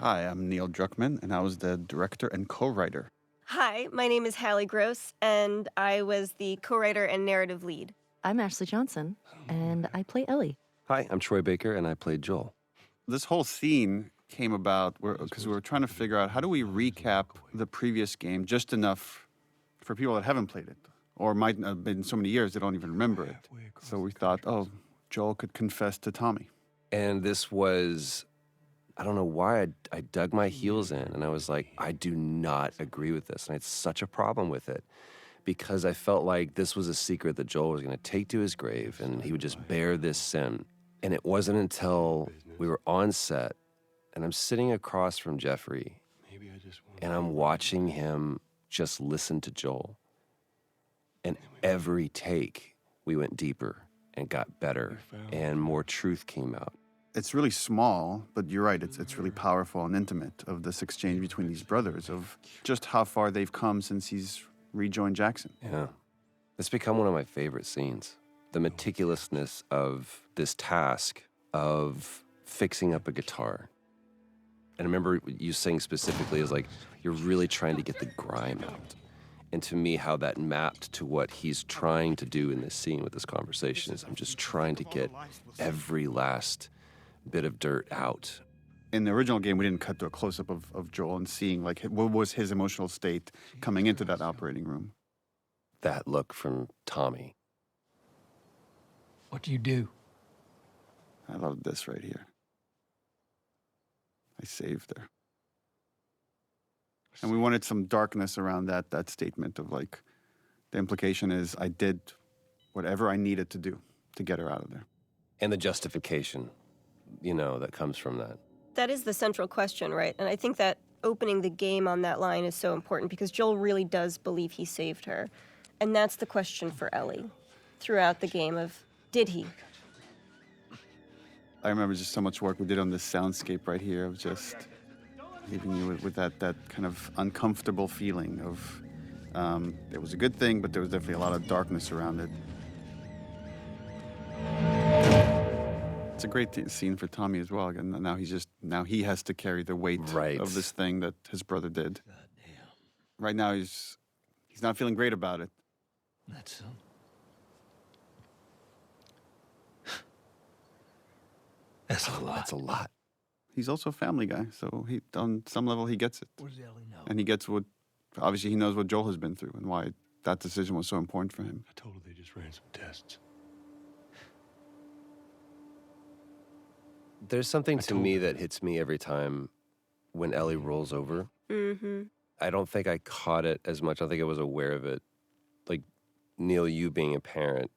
Hi, I'm Neil Druckmann, and I was the director and co-writer. Hi, my name is Halley Gross, and I was the co-writer and narrative lead. I'm Ashley Johnson, and I play Ellie. Hi, I'm Troy Baker, and I played Joel. This whole scene came about because we were trying to figure out how do we recap the previous game just enough for people that haven't played it, or might not have been so many years they don't even remember it. So we thought, oh, Joel could confess to Tommy. And this was, I don't know why I dug my heels in, and I was like, I do not agree with this. And I had such a problem with it because I felt like this was a secret that Joel was going to take to his grave, and he would just bear this sin. And it wasn't until we were on set, and I'm sitting across from Jeffrey, and I'm watching him just listen to Joel. And every take, we went deeper and got better, and more truth came out. It's really small, but you're right, it's really powerful and intimate of this exchange between these brothers, of just how far they've come since he's rejoined Jackson. Yeah. It's become one of my favorite scenes. The meticulousness of this task of fixing up a guitar. And I remember you saying specifically is like, you're really trying to get the grime out. And to me, how that mapped to what he's trying to do in this scene with this conversation is I'm just trying to get every last bit of dirt out. In the original game, we didn't cut to a close-up of Joel and seeing like what was his emotional state coming into that operating room. That look from Tommy. What do you do? I love this right here. I saved her. And we wanted some darkness around that statement of like, the implication is I did whatever I needed to do to get her out of there. And the justification, that comes from that. That is the central question, right? And I think that opening the game on that line is so important because Joel really does believe he saved her. And that's the question for Ellie throughout the game of, did he? I remember just so much work we did on this soundscape right here of just leaving you with that kind of uncomfortable feeling of it was a good thing, but there was definitely a lot of darkness around it. It's a great scene for Tommy as well. Again, now he has to carry the weight of this thing that his brother did. Right now he's not feeling great about it. That's a lot. That's a lot. He's also a family guy, so on some level he gets it. What does Ellie know? And he gets obviously he knows what Joel has been through and why that decision was so important for him. I told her they just ran some tests. There's something to me that hits me every time when Ellie rolls over. Mm-hmm. I don't think I caught it as much. I think I was aware of it. Like, Neil, you being a parent,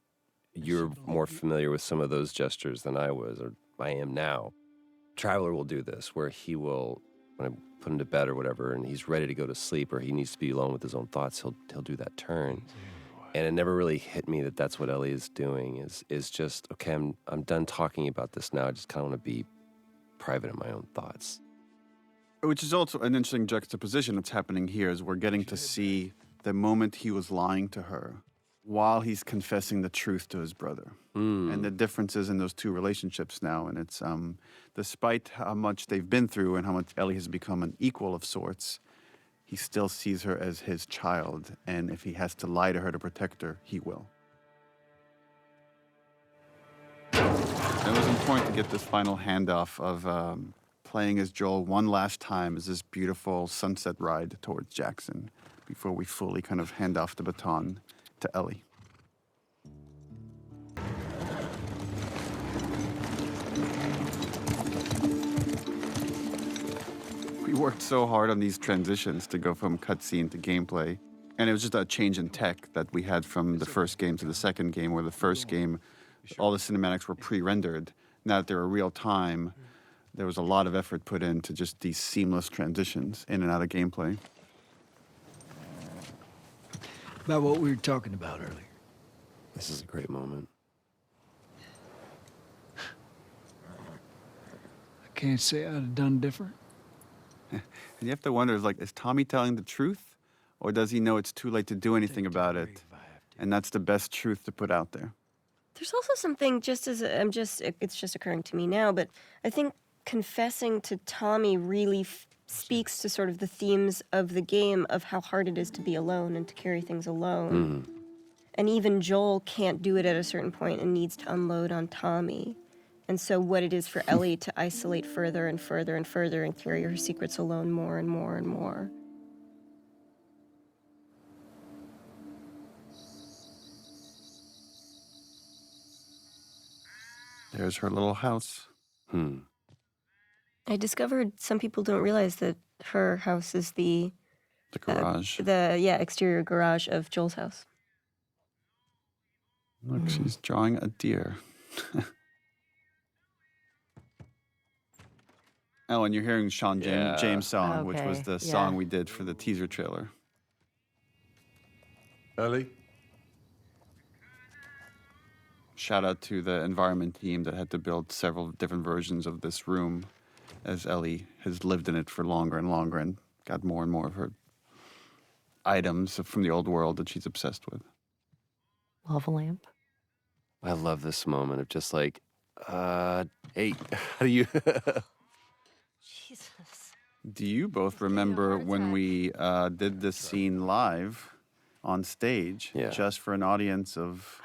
you're more familiar with some of those gestures than I was, or I am now. Traveler will do this, where he will, when I put him to bed or whatever, and he's ready to go to sleep, or he needs to be alone with his own thoughts, he'll do that turn. And it never really hit me that that's what Ellie is doing, is just, okay, I'm done talking about this now. I just kind of want to be private in my own thoughts. Which is also an interesting juxtaposition that's happening here, is we're getting to see the moment he was lying to her while he's confessing the truth to his brother. And the differences in those two relationships now. And it's, despite how much they've been through and how much Ellie has become an equal of sorts, he still sees her as his child. And if he has to lie to her to protect her, he will. It was important to get this final handoff of playing as Joel one last time as this beautiful sunset ride towards Jackson before we fully kind of hand off the baton to Ellie. We worked so hard on these transitions to go from cutscene to gameplay. And it was just a change in tech that we had from the first game to the second game, where the first game, all the cinematics were pre-rendered. Now that they were real time, there was a lot of effort put into just these seamless transitions in and out of gameplay. About what we were talking about earlier. This is a great moment. I can't say I'd have done different. And you have to wonder, is Tommy telling the truth? Or does he know it's too late to do anything about it? And that's the best truth to put out there. There's also something, it's just occurring to me now, but I think confessing to Tommy really speaks to sort of the themes of the game of how hard it is to be alone and to carry things alone. And even Joel can't do it at a certain point and needs to unload on Tommy. And so what it is for Ellie to isolate further and further and further and carry her secrets alone more and more and more. There's her little house. I discovered some people don't realize that her house is the garage. Exterior garage of Joel's house. Look, she's drawing a deer. Oh, and you're hearing Sean James' song, which was the song we did for the teaser trailer. Ellie? Shout out to the environment team that had to build several different versions of this room, as Ellie has lived in it for longer and longer and got more and more of her items from the old world that she's obsessed with. Lava lamp. I love this moment of just like, hey, how do you... Jesus. Do you both remember when we did this scene live on stage, just for an audience of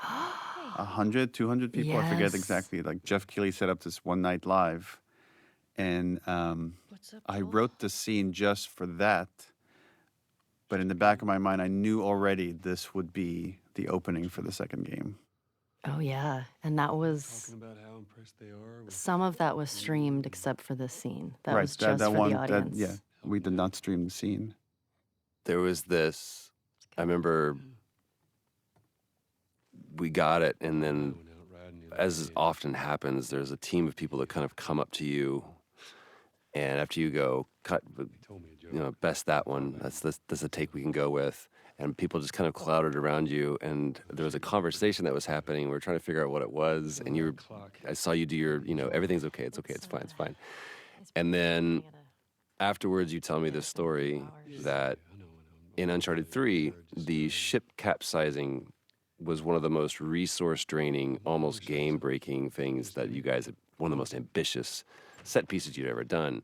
100, 200 people? I forget exactly. Like Jeff Keighley set up this one night live, and I wrote the scene just for that. But in the back of my mind, I knew already this would be the opening for the second game. Oh, yeah. And that was... Talking about how impressed they are with Some of that was streamed except for this scene. That right, was just that for one, the audience. we did not stream the scene. There was this, I remember we got it, and then, as often happens, there's a team of people that kind of come up to you, and after you go, cut, best that one, that's a take we can go with. And people just kind of clouded around you, and there was a conversation that was happening. We were trying to figure out what it was, and I saw you do your, everything's okay, it's fine. And then afterwards, you tell me this story that in Uncharted 3, the ship capsizing was one of the most resource-draining, almost game-breaking things that you guys, one of the most ambitious set pieces you'd ever done.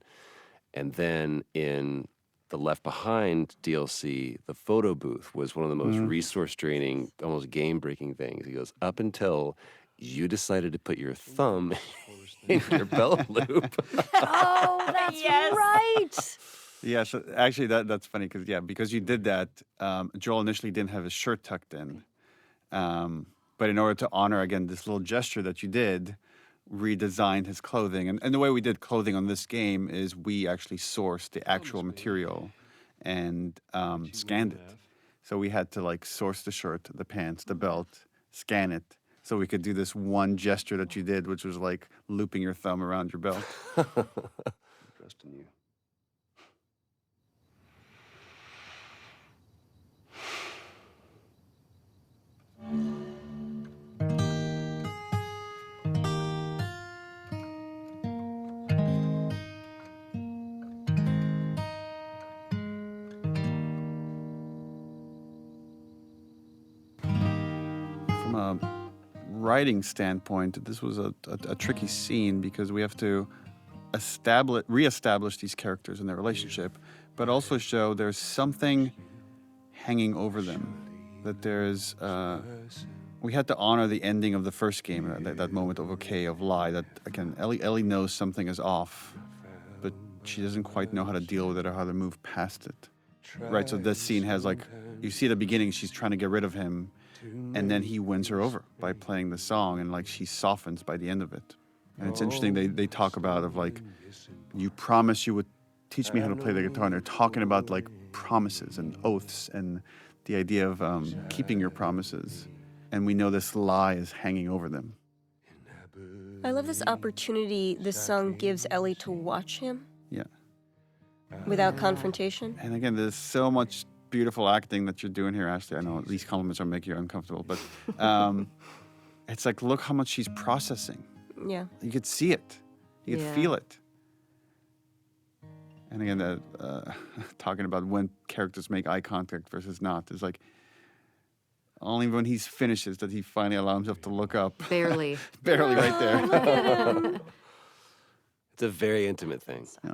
And then in the Left Behind DLC, the photo booth was one of the most resource-draining, almost game-breaking things. He goes, up until you decided to put your thumb in your belt loop. Oh, that's right. Yeah, so actually that's funny because you did that, Joel initially didn't have his shirt tucked in. But in order to honor, again, this little gesture that you did, redesigned his clothing. And the way we did clothing on this game is we actually sourced the actual material and scanned it. So we had to source the shirt, the pants, the belt, scan it, so we could do this one gesture that you did, which was like looping your thumb around your belt. Trust in you. From a writing standpoint, this was a tricky scene because we have to reestablish these characters and their relationship, but also show there's something hanging over them. That there's, we had to honor the ending of the first game, that moment of okay, of lie, that again, Ellie knows something is off, but she doesn't quite know how to deal with it or how to move past it. Right, so this scene has you see at the beginning, she's trying to get rid of him, and then he wins her over by playing the song, and she softens by the end of it. And it's interesting, they talk about you promised you would teach me how to play the guitar, and they're talking about promises and oaths and the idea of keeping your promises. And we know this lie is hanging over them. I love this opportunity this song gives Ellie to watch him. Yeah. Without confrontation. And again, there's so much beautiful acting that you're doing here, Ashley. I know these compliments are making you uncomfortable, but it's look how much she's processing. Yeah. You could see it. You could feel it. And again, talking about when characters make eye contact versus not, is only when he finishes that he finally allows himself to look up. Barely. Barely right there. It's a very intimate thing. Yeah.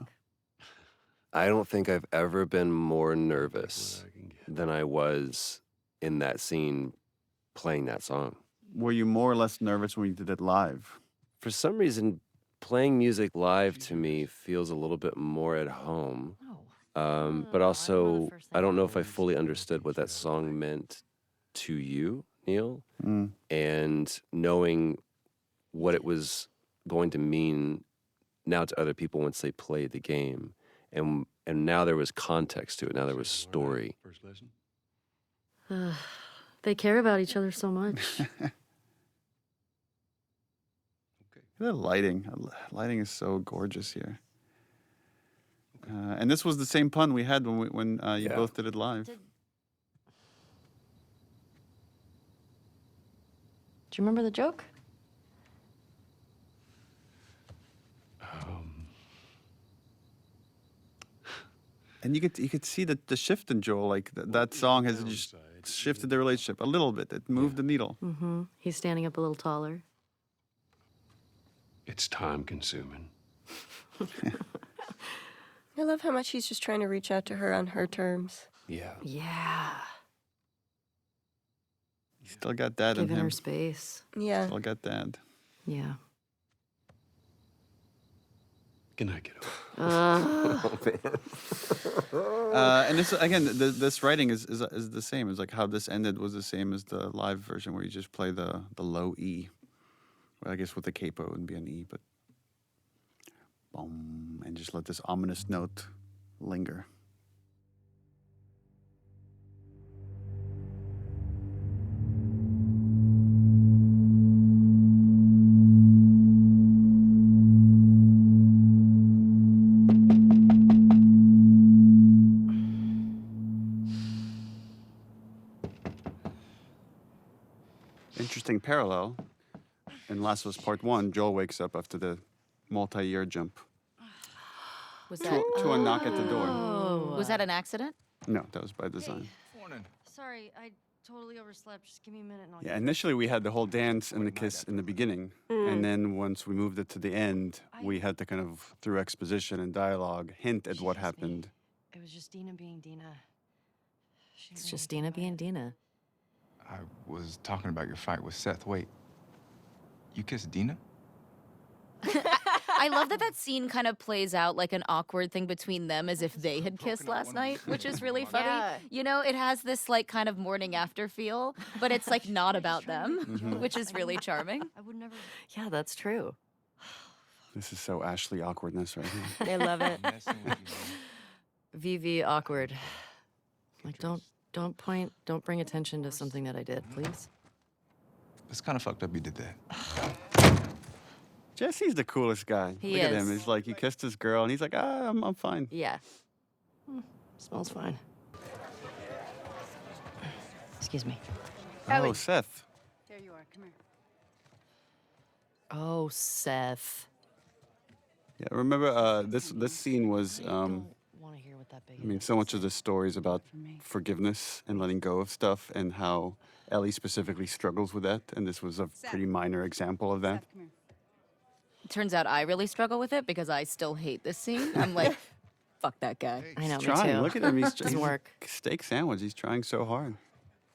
I don't think I've ever been more nervous than I was in that scene playing that song. Were you more or less nervous when you did it live? For some reason, playing music live to me feels a little bit more at home. But also, I don't know if I fully understood what that song meant to you, Neil. And knowing what it was going to mean now to other people once they played the game. And now there was context to it. Now there was story. First lesson? They care about each other so much. The lighting. Lighting is so gorgeous here. And this was the same pun we had when you both did it live. Do you remember the joke? And you could see the shift in Joel. Like that song has just shifted the relationship a little bit. It moved the needle. Mm-hmm. He's standing up a little taller. It's time consuming. I love how much he's just trying to reach out to her on her terms. Yeah. Yeah. He still got dad in Giving him. her space. Yeah. Still got dad. Yeah. Can I get over? And this again, this writing is the same. It's like how this ended was the same as the live version, where you just play the low E. Well, I guess with the capo it wouldn't be an E, but boom, and just let this ominous note linger. Interesting parallel. In Last of Us Part 1, Joel wakes up after the multi-year jump Was that to a knock at the door. was that an accident? No, that was by design. Sorry, I totally overslept. Just give me a minute and I'll Yeah, initially we had the whole dance and the kiss in the beginning. And then once we moved it to the end, we had to kind of, through exposition and dialogue, hint at what happened. It was just Dina being Dina. It's just Dina being Dina. I was talking about your fight with Seth. Wait, you kissed Dina? I love that that scene kind of plays out like an awkward thing between them as if they had kissed last night, which is really funny. Yeah. You know, it has this like kind of morning after feel, but it's like not about them, which is really charming. I would never. Yeah, that's true. This is so Ashley awkwardness right here. I love it. Messing with you, man. VV awkward. Like don't point, don't bring attention to something that I did, please. It's kind of fucked up you did that. Jesse's the coolest guy. He Look at him. is. He's like, he kissed his girl, and he's like, I'm fine. Yeah. Smells fine. Excuse me. Oh, Seth. There you are. Come here. Oh, Seth. Yeah, remember this scene was, I don't want to hear what that big I mean, so much of the story is about forgiveness and letting go of stuff, and how Ellie specifically struggles with that, and this was a pretty minor example of that. Seth, come here. Turns out I really struggle with it because I still hate this scene. I'm like, fuck that guy. I know, He's me trying. too. Look at him. He's Doesn't work. Steak sandwich. He's trying so hard.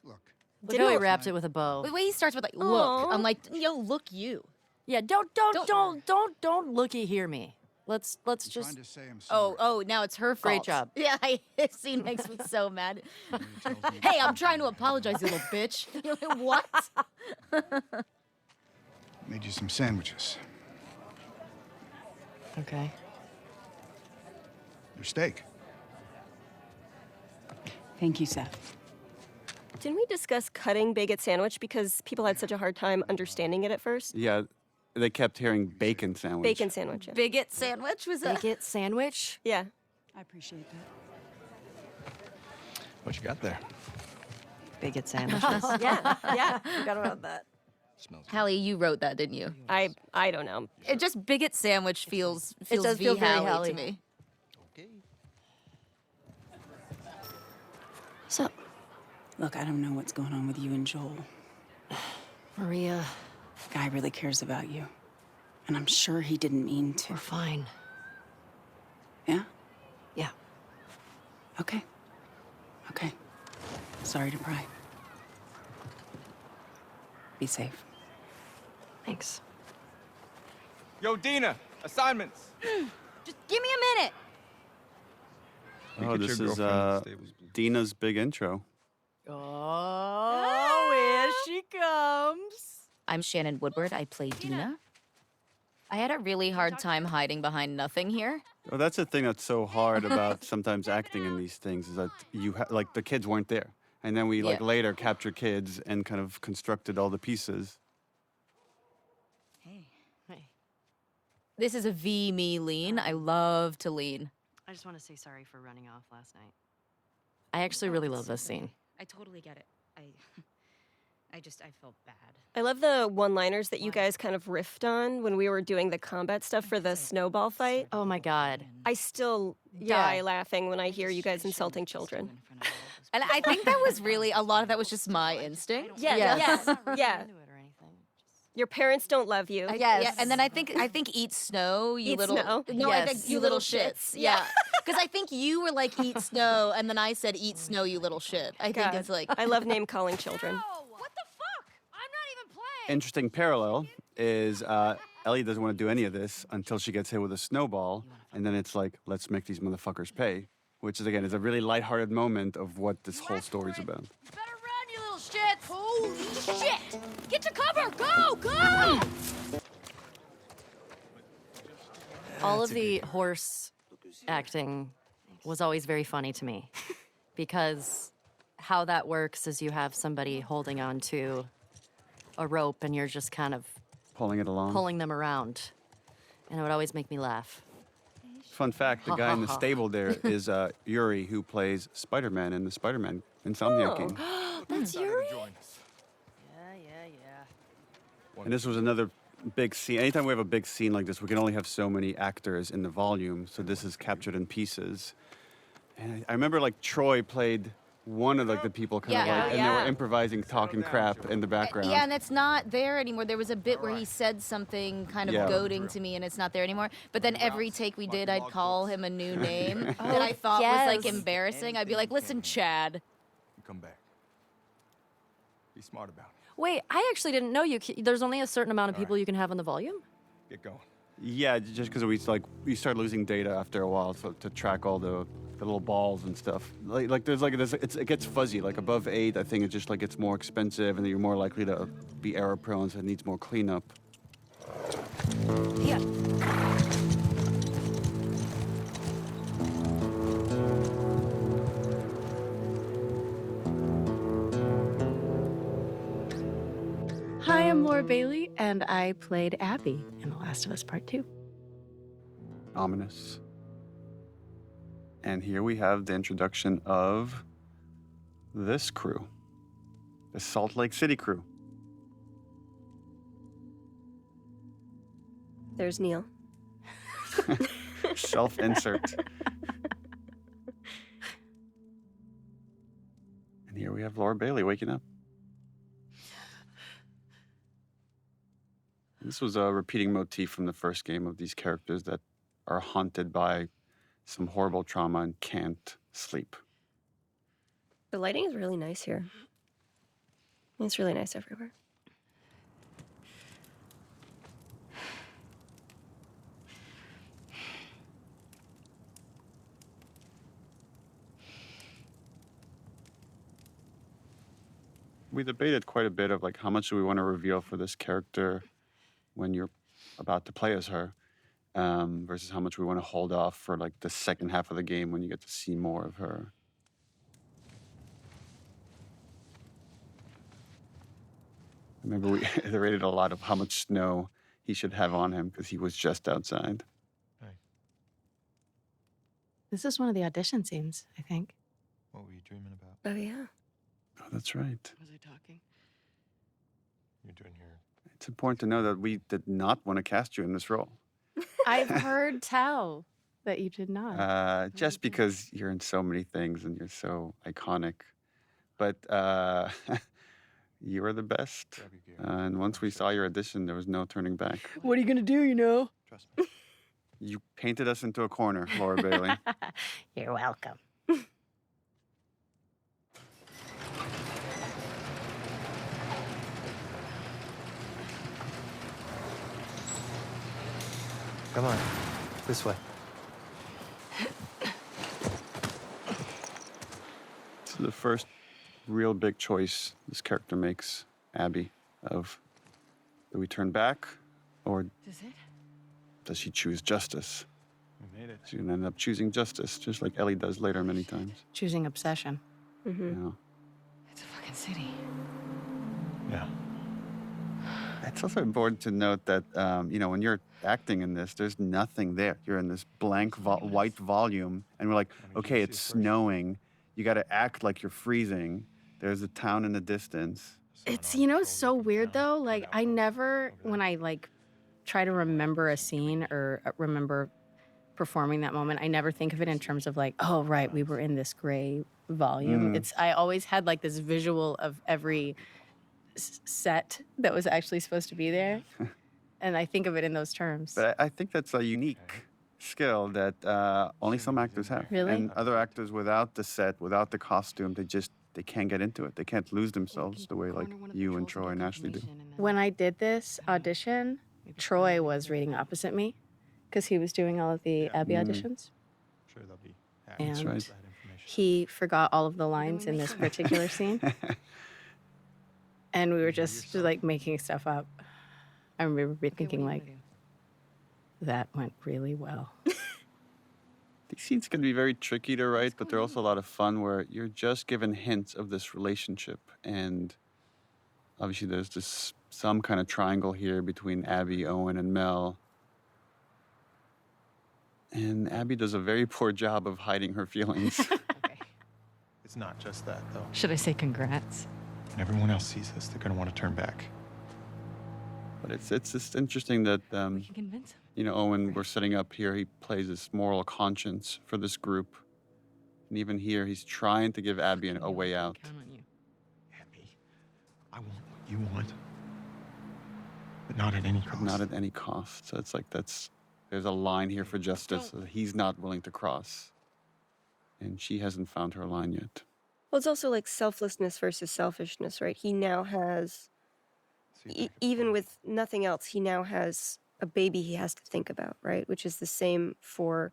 Look, Look how he wrapped it with a bow. The way he starts with like, look, Aw. I'm like, yo, look you. Yeah, don't looky hear me. Let's just. trying to say I'm sorry. Oh, now it's her fault. Great job. Yeah, this scene makes me so mad. Hey, I'm trying to apologize, you little bitch. You're like, what? Made you some sandwiches. Okay. Your steak. Thank you, Seth. Didn't we discuss cutting bagel sandwich because people had such a hard time understanding it at first? Yeah, they kept hearing bacon sandwich. Bacon sandwich. Yeah. Bigot sandwich was a Bigot sandwich. Yeah. I appreciate that. What you got there? Bigot sandwiches. Yeah. Forgot about that. Smells good. Hallie, you wrote that, didn't you? I don't know. It just bigot sandwich feels does V feel very Hallie Hallie. to me. Okay. So, Look, I don't know what's going on with you and Joel. Maria. Guy really cares about you. And I'm sure he didn't mean to. We're fine. Yeah? Yeah. Okay. Okay. Sorry to pry. Be safe. Thanks. Yo, Dina, assignments. Just give me a minute. Oh, this is Dina's big intro. Oh, here she comes. I'm Shannon Woodward. I play Dina. I had a really hard time hiding behind nothing here. Oh, that's the thing that's so hard about sometimes acting in these things is that like the kids weren't there, and then we like Yeah. later captured kids and kind of constructed all the pieces. Hey. This is a me lean. I love to lean. I just want to say sorry for running off last night. I actually really love this scene. I totally get it. I felt bad. I love the one-liners that you guys kind of riffed on when we were doing the combat stuff for the snowball fight. Oh my God. I still die laughing when I hear you guys insulting children. And I think that was really, a lot of that was just my instinct. Yes. Yeah. Your parents don't love you. Yeah, and then I think eat snow, you Eat little snow. No, I Yes. think you little shits. Yeah. Because I think you were like eat snow, and then I said eat snow, you little shit. I think God, it's like I love name calling children. What the fuck? I'm not even playing. Interesting parallel is Ellie doesn't want to do any of this until she gets hit with a snowball, and then it's like, let's make these motherfuckers pay, which is again is a really lighthearted moment of what this whole story's about. You better run, you little shit. Holy shit! Get to cover! Go! Go! All of the horse acting was always very funny to me because how that works is you have somebody holding on to a rope and you're just kind of Pulling it along. pulling them around. And it would always make me laugh. Fun fact, the guy in the stable there is Yuri, who plays Spider-Man in the Spider-Man Insomniac game. That's Yuri? And this was another big scene. Anytime we have a big scene like this, we can only have so many actors in the volume, so this is captured in pieces. And I remember like Troy played one of like the people kind of Yeah. like, and they were improvising, talking crap in the background. Yeah, and it's not there anymore. There was a bit where he said something kind of Yeah. goading to me, and it's not there anymore. But then every take we did, I'd call him a new name that I thought was like yes. embarrassing. I'd be like, "Listen, Chad." You come back. Be smart about it. Wait, I actually didn't know there's only a certain amount of people you can have on the volume? Get going. Yeah, just because we start losing data after a while to track all the little balls and stuff. It gets fuzzy. Like above 8, I think it just like gets more expensive, and you're more likely to be error prone, so it needs more cleanup. Yeah. Hi, I'm Laura Bailey, and I played Abby in The Last of Us Part 2. Ominous. And here we have the introduction of this crew, the Salt Lake City crew. There's Neil. Self-insert. And here we have Laura Bailey waking up. This was a repeating motif from the first game of these characters that are haunted by some horrible trauma and can't sleep. The lighting is really nice here. It's really nice everywhere. We debated quite a bit of like how much do we want to reveal for this character when you're about to play as her, versus how much we want to hold off for like the second half of the game when you get to see more of her. I remember we iterated a lot of how much snow he should have on him because he was just outside. This is one of the audition scenes, I think. What were you dreaming about? Oh, yeah. Oh, that's right. Was I talking? You're doing your... It's important to know that we did not want to cast you in this role. I've heard tell that you did not. Just because you're in so many things and you're so iconic. But You were the best. And once we saw your audition, there was no turning back. What are you gonna do, you know? You painted us into a corner, Laura Bailey. You're welcome. Come on, this way. This is the first real big choice this character makes, Abby, of do we turn back or does she choose justice? We made it. She's gonna end up choosing justice, just like Ellie does later many times. Choosing obsession. You know? It's a fucking city. Yeah. It's also important to note that, you know, when you're acting in this, there's nothing there. You're in this blank white volume, and we're like, okay, it's snowing. You got to act like you're freezing. There's a town in the distance. It's, you know, so weird though. Like, I never, when I like try to remember a scene or remember performing that moment, I never think of it in terms of like, oh, right, we were in this gray volume. I always had like this visual of every set that was actually supposed to be there. And I think of it in those terms. But I think that's a unique skill that only some actors have. Really? And other actors without the set, without the costume, they can't get into it. They can't lose themselves the way like you and Troy and Ashley do. When I did this audition, Troy was reading opposite me because he was doing all of the Abby auditions. Sure, they'll be happy. And That's right. he forgot all of the lines in this particular scene. And we were just like making stuff up. I remember thinking like, that went really well. These scenes can be very tricky to write, but they're also a lot of fun where you're just given hints of this relationship. And obviously there's this some kind of triangle here between Abby, Owen, and Mel. And Abby does a very poor job of hiding her feelings. It's not just that, though. Should I say congrats? When everyone else sees this, they're going to want to turn back. But it's just interesting that, Convince him. you know, Owen, we're setting up here, he plays this moral conscience for this group. And even here, he's trying to give Abby a way out. Count on you. Abby, I want what you want, but not at any cost. Not at any cost. So it's like there's a line here for justice that he's not willing to cross. And she hasn't found her line yet. Well, it's also like selflessness versus selfishness, right? He now has, even with nothing else, he now has a baby he has to think about, right? Which is the same for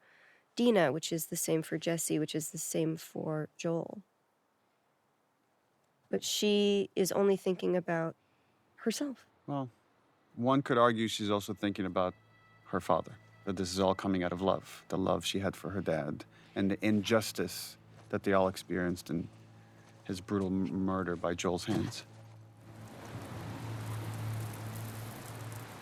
Dina, which is the same for Jesse, which is the same for Joel. But she is only thinking about herself. Well, one could argue she's also thinking about her father, that this is all coming out of love, the love she had for her dad, and the injustice that they all experienced in his brutal murder by Joel's hands.